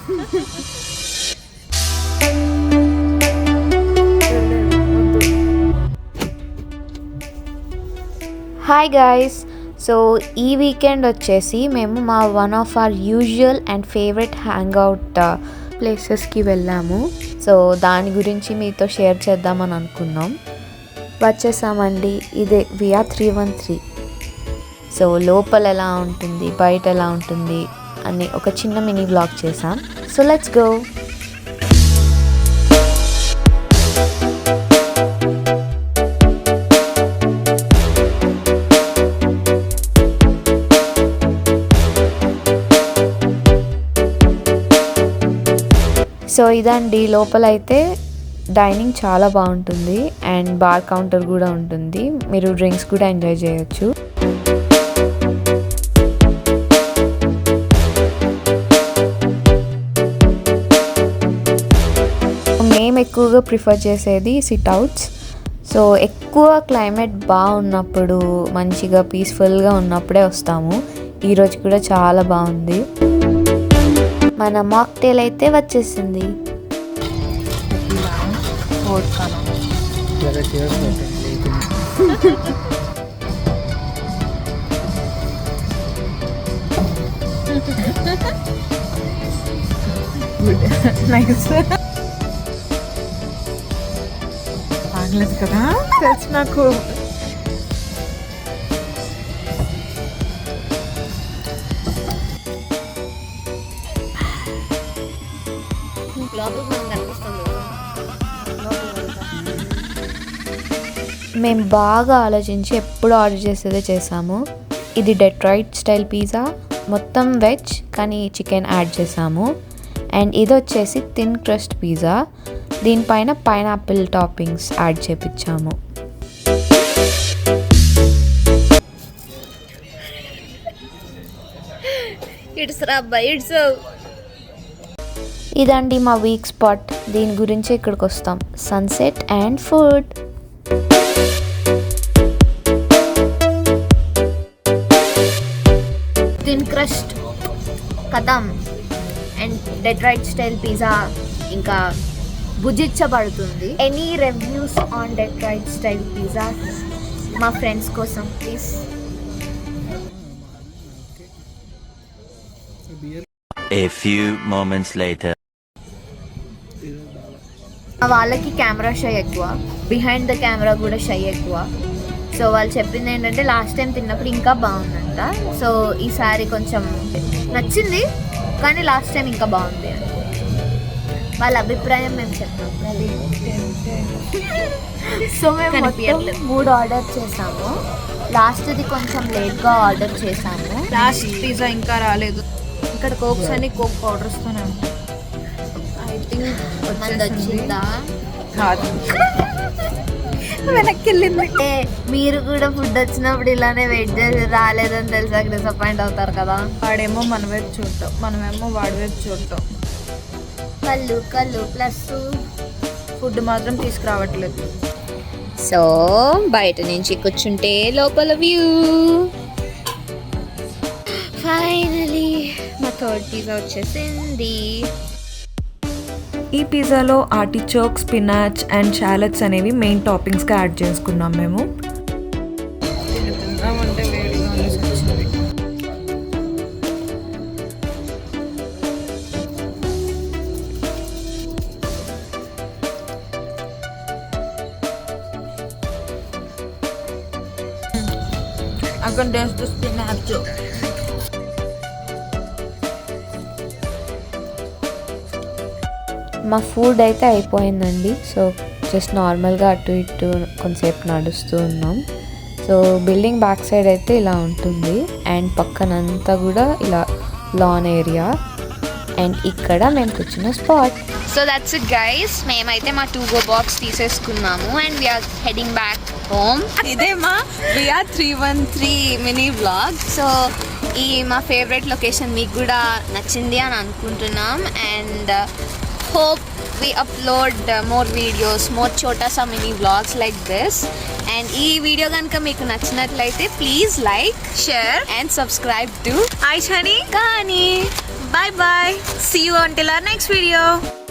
Hi guys, so ఈ weekend వచ్చేసి మేము మా one of our usual and favourite hang out ప్లేసెస్కి వెళ్ళాము. సో దాని గురించి మీతో షేర్ చేద్దామని అనుకున్నాం. వచ్చేసామండి, ఇదే విఆర్ 313. సో లోపల ఎలా ఉంటుంది, బయట ఎలా ఉంటుంది అని ఒక చిన్న మినీ వ్లాగ్ చేసాం. So let's go. సో ఇదండి, లోపల అయితే డైనింగ్ చాలా బాగుంటుంది అండ్ బార్ కౌంటర్ కూడా ఉంటుంది. మీరు డ్రింక్స్ కూడా ఎంజాయ్ చేయొచ్చు. మేము ఎక్కువగా ప్రిఫర్ చేసేది సిట్అవుట్స్. సో ఎక్కువ క్లైమేట్ బాగున్నప్పుడు, మంచిగా పీస్ఫుల్గా ఉన్నప్పుడే వస్తాము. ఈరోజు కూడా చాలా బాగుంది. మన మాక్టైల్ అయితే వచ్చేసింది. బాగలేదు కదా, తెలుసు నాకు. మేము బాగా ఆలోచించి ఎప్పుడు ఆర్డర్ చేసేదే చేసాము. ఇది డెట్రాయిట్ స్టైల్ పిజ్జా, మొత్తం వెజ్ కానీ చికెన్ యాడ్ చేసాము. అండ్ ఇది వచ్చేసి థిన్ క్రస్ట్ పిజ్జా, దీనిపైన పైనాపిల్ టాపింగ్స్ యాడ్ చేపించాము. ఇదండి మా వీక్ స్పాట్. దీని గురించి ఇక్కడికి వస్తాం, sunset and food. Thin crust కథం అండ్ డెట్రాయిట్ స్టైల్ పిజ్జా ఇంకా భుజించబడుతుంది. Any reviews on Detroit style pizza మా ఫ్రెండ్స్ కోసం please. A few moments later. వాళ్ళకి కెమెరా షై ఎక్కువ, బిహైండ్ ద కెమెరా కూడా షై ఎక్కువ. సో వాళ్ళు చెప్పింది ఏంటంటే లాస్ట్ టైం తిన్నప్పుడు ఇంకా బాగుందంట. సో ఈసారి కొంచెం నచ్చింది కానీ లాస్ట్ టైం ఇంకా బాగుంది అని వాళ్ళ అభిప్రాయం మేము చెప్తాం. సో మేము 3 ఆర్డర్ చేసాము. లాస్ట్ది కొంచెం లేట్గా ఆర్డర్ చేసాము. లాస్ట్ పిజ్జా ఇంకా రాలేదు. ఇక్కడ కోక్స్ అని కోక్ పౌడర్స్తోనే ఉంటాయి. ఐ థింక్ వచ్చిందా కాదు, వెనక్కి వెళ్ళింది. మీరు కూడా ఫుడ్ వచ్చినప్పుడు ఇలానే వెయిట్ చేసి రాలేదని తెలిసాక డిసప్పాయింట్ అవుతారు కదా. వాడేమో మన వైపు చూడటం, మనమేమో వాడి వైపు చూడటం. కళ్ళు ప్లస్ ఫుడ్ మాత్రం తీసుకురావట్లేదు. సో బయట నుంచి కూర్చుంటే లోపల వ్యూ. ఫైనలీ మా థర్డ్ పిజ్జా వచ్చేసింది. ఈ పిజ్జాలో ఆర్టిచోక్, స్పినాచ్ అండ్ షాలెట్స్ అనేవి మెయిన్ టాపింగ్స్గా యాడ్ చేసుకున్నాం మేము. I can taste the spinach. మా ఫుడ్ అయితే అయిపోయిందండి. సో జస్ట్ నార్మల్గా అటు ఇటు కొంతసేపు నడుస్తూ ఉన్నాం. సో బిల్డింగ్ బ్యాక్ సైడ్ అయితే ఇలా ఉంటుంది అండ్ పక్కనంతా కూడా ఇలా లాన్ ఏరియా అండ్ ఇక్కడ మేము కూర్చున్న spot. So that's it guys, మేమైతే మా 2 బాక్స్ తీసేసుకున్నాము and we're heading back home. ఇదే మా విఆర్ 313 మినీ వ్లాగ్. సో ఈ మా ఫేవరెట్ లొకేషన్ మీకు కూడా నచ్చింది అని అనుకుంటున్నాం and hope we upload more videos, more chota sa mini vlogs like this. And ee video ganaka meeku nachinatlaithe please like, share and subscribe to Aishani Kani. bye bye. See you until our next video.